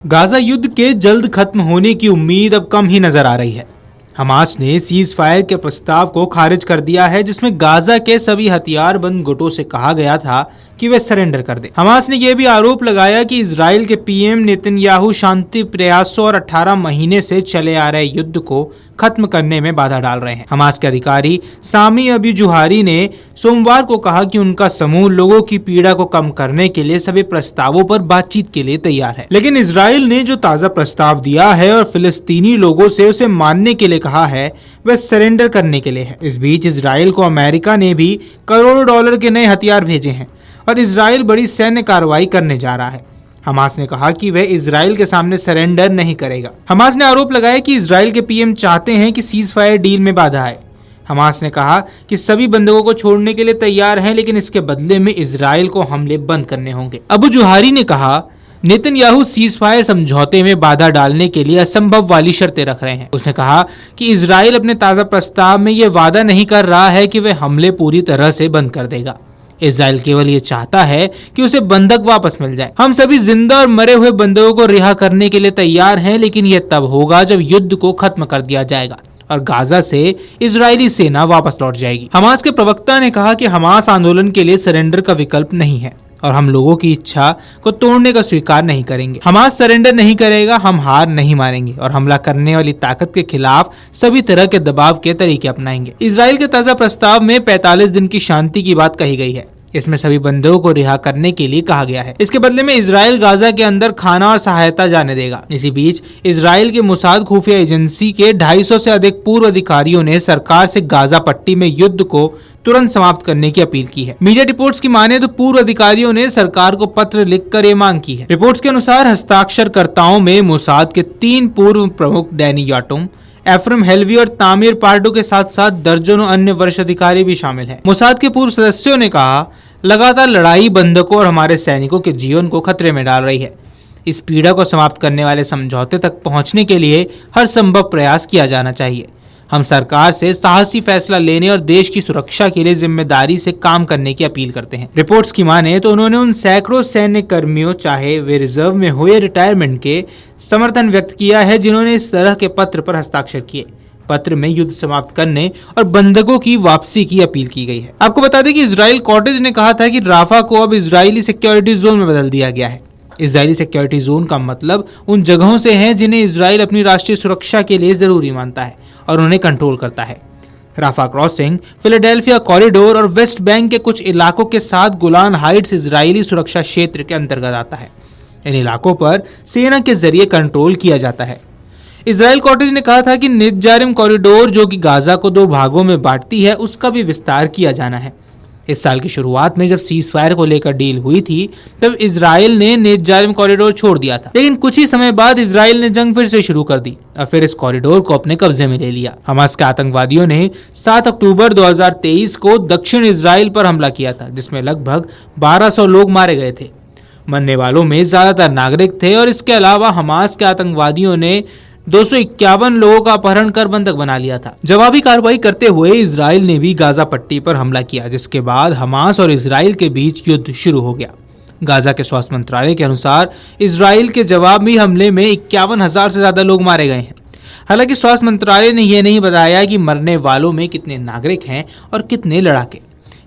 Gaza युद्ध के जल्द खत्म होने की उम्मीद अब कम ही नजर आ रही है। हमास ने सीज फायर के प्रस्ताव को खारिज कर दिया है, जिसमें गाजा के सभी हथियारबंद गुटों से कहा गया था कि वे सरेंडर कर दें। हमास ने यह भी आरोप लगाया कि इजराइल के पीएम नेतन्याहू शांति प्रयासों और 18 महीने से चले आ रहे युद्ध को खत्म करने में बाधा डाल रहे हैं। हमास के अधिकारी सामी अबू जुहारी ने सोमवार को कहा कि उनका समूह लोगों की पीड़ा को कम करने के लिए सभी प्रस्तावों पर बातचीत के लिए तैयार है, लेकिन इजराइल ने जो ताजा प्रस्ताव दिया है और फिलिस्तीनी लोगों से उसे मानने के लिए कहा है, वह सरेंडर करने के लिए है। इस बीच इजराइल को अमेरिका ने भी करोड़ों डॉलर के नए हथियार भेजे हैं और इजराइल बड़ी सैन्य कार्रवाई करने जा रहा है। हमास ने कहा कि वह इजराइल के सामने सरेंडर नहीं करेगा। हमास ने आरोप लगाया कि इजराइल के पीएम चाहते हैं कि सीज फायर डील में बाधा आए। हमास ने कहा कि सभी बंधकों को छोड़ने के लिए तैयार हैं, लेकिन इसके बदले में इजराइल को हमले बंद करने होंगे। अबू जुहारी ने कहा, नेतन्याहू सीज फायर समझौते में बाधा डालने के लिए असंभव वाली शर्तें रख रहे हैं। उसने कहा कि इजराइल अपने ताजा प्रस्ताव में यह वादा नहीं कर रहा है कि वह हमले पूरी तरह से बंद कर देगा। इजराइल केवल ये चाहता है कि उसे बंधक वापस मिल जाए। हम सभी जिंदा और मरे हुए बंधकों को रिहा करने के लिए तैयार हैं, लेकिन यह तब होगा जब युद्ध को खत्म कर दिया जाएगा और गाजा से इजरायली सेना वापस लौट जाएगी। हमास के प्रवक्ता ने कहा कि हमास आंदोलन के लिए सरेंडर का विकल्प नहीं है और हम लोगों की इच्छा को तोड़ने का स्वीकार नहीं करेंगे। हमास सरेंडर नहीं करेगा, हम हार नहीं मानेंगे और हमला करने वाली ताकत के खिलाफ सभी तरह के दबाव के तरीके अपनाएंगे। इजराइल के ताजा प्रस्ताव में 45 दिन की शांति की बात कही गई है। इसमें सभी बंधकों को रिहा करने के लिए कहा गया है। इसके बदले में इजराइल गाजा के अंदर खाना और सहायता जाने देगा। इसी बीच इजराइल के मुसाद खुफिया एजेंसी के 250 से अधिक पूर्व अधिकारियों ने सरकार से गाजा पट्टी में युद्ध को तुरंत समाप्त करने की अपील की है। मीडिया रिपोर्ट्स की माने तो पूर्व अधिकारियों ने सरकार को पत्र लिखकर ये मांग की है। रिपोर्ट्स के अनुसार हस्ताक्षरकर्ताओं में मुसाद के 3 पूर्व प्रमुख डैनी याटुम, एफ्रम हेलवी और तामिर पार्डो के साथ साथ दर्जनों अन्य वरिष्ठ अधिकारी भी शामिल हैं। मोसाद के पूर्व सदस्यों ने कहा, लगातार लड़ाई बंधकों और हमारे सैनिकों के जीवन को खतरे में डाल रही है। इस पीड़ा को समाप्त करने वाले समझौते तक पहुंचने के लिए हर संभव प्रयास किया जाना चाहिए। हम सरकार से साहसी फैसला लेने और देश की सुरक्षा के लिए जिम्मेदारी से काम करने की अपील करते हैं। रिपोर्ट्स की माने तो उन्होंने उन सैकड़ों सैन्य कर्मियों, चाहे वे रिजर्व में हो या रिटायरमेंट के, समर्थन व्यक्त किया है जिन्होंने इस तरह के पत्र पर हस्ताक्षर किए। पत्र में युद्ध समाप्त करने और बंधकों की वापसी की अपील की गई है। आपको बता दें कि इजराइल कॉटेज ने कहा था कि राफा को अब इजरायली सिक्योरिटी जोन में बदल दिया गया है। इजरायली सिक्योरिटी जोन का मतलब उन जगहों से है जिन्हें इजराइल अपनी राष्ट्रीय सुरक्षा के लिए जरूरी मानता है और उन्हें कंट्रोल करता है। राफा क्रॉसिंग, फिलाडेल्फिया कॉरिडोर और वेस्ट बैंक के कुछ इलाकों के साथ गोलान हाइट्स इजरायली सुरक्षा क्षेत्र के अंतर्गत आता है। इन इलाकों पर सेना के जरिए कंट्रोल किया जाता है। इजराइल कॉटेज ने कहा था कि नेत्जारिम कॉरिडोर, जो कि गाजा को 2 भागों में बांटती है, उसका भी विस्तार किया जाना है। इस साल की शुरुआत में जब सीज फायर को लेकर डील हुई थी, तब इजराइल ने नेत्जारिम कॉरिडोर छोड़ दिया था, लेकिन कुछ ही समय बाद इजराइल ने जंग फिर से शुरू कर दी और फिर इस कॉरिडोर को अपने कब्जे में ले लिया। हमास के आतंकवादियों ने 7 अक्टूबर 2023 को दक्षिण इजराइल पर हमला किया था, जिसमें लगभग 1200 लोग मारे गए थे। मरने वालों में ज्यादातर नागरिक थे और इसके अलावा हमास के आतंकवादियों ने 251 लोगों का अपहरण कर बंधक बना लिया था। जवाबी कार्रवाई करते हुए इजराइल ने भी गाजा पट्टी पर हमला किया, जिसके बाद हमास और इजराइल के बीच युद्ध शुरू हो गया। गाजा के स्वास्थ्य मंत्रालय के अनुसार इजराइल के जवाबी हमले में 51,000 से ज्यादा लोग मारे गए हैं। हालांकि स्वास्थ्य मंत्रालय ने यह नहीं बताया कि मरने वालों में कितने नागरिक हैं और कितने लड़ाके।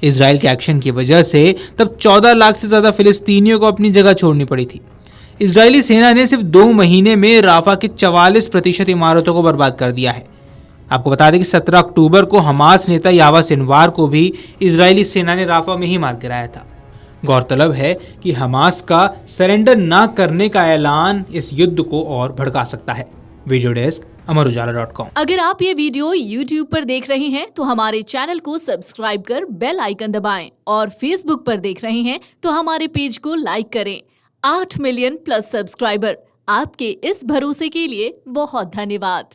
इजराइल के एक्शन की वजह से तब 14 लाख से ज्यादा फिलिस्तीनियों को अपनी जगह छोड़नी पड़ी थी। इजरायली सेना ने सिर्फ 2 महीने में राफा की 44% इमारतों को बर्बाद कर दिया है। आपको बता दें कि 17 अक्टूबर को हमास नेता यावा सिनवार को भी इजरायली सेना ने राफा में ही मार गिराया था। गौरतलब है कि हमास का सरेंडर न करने का ऐलान इस युद्ध को और भड़का सकता है। वीडियो डेस्क अमरउजाला.com। अगर आप ये वीडियो YouTube पर देख रहे हैं तो हमारे चैनल को सब्सक्राइब कर बेल आइकन दबाएं और Facebook पर देख रहे हैं तो हमारे पेज को लाइक करें। 8 मिलियन प्लस सब्सक्राइबर, आपके इस भरोसे के लिए बहुत धन्यवाद।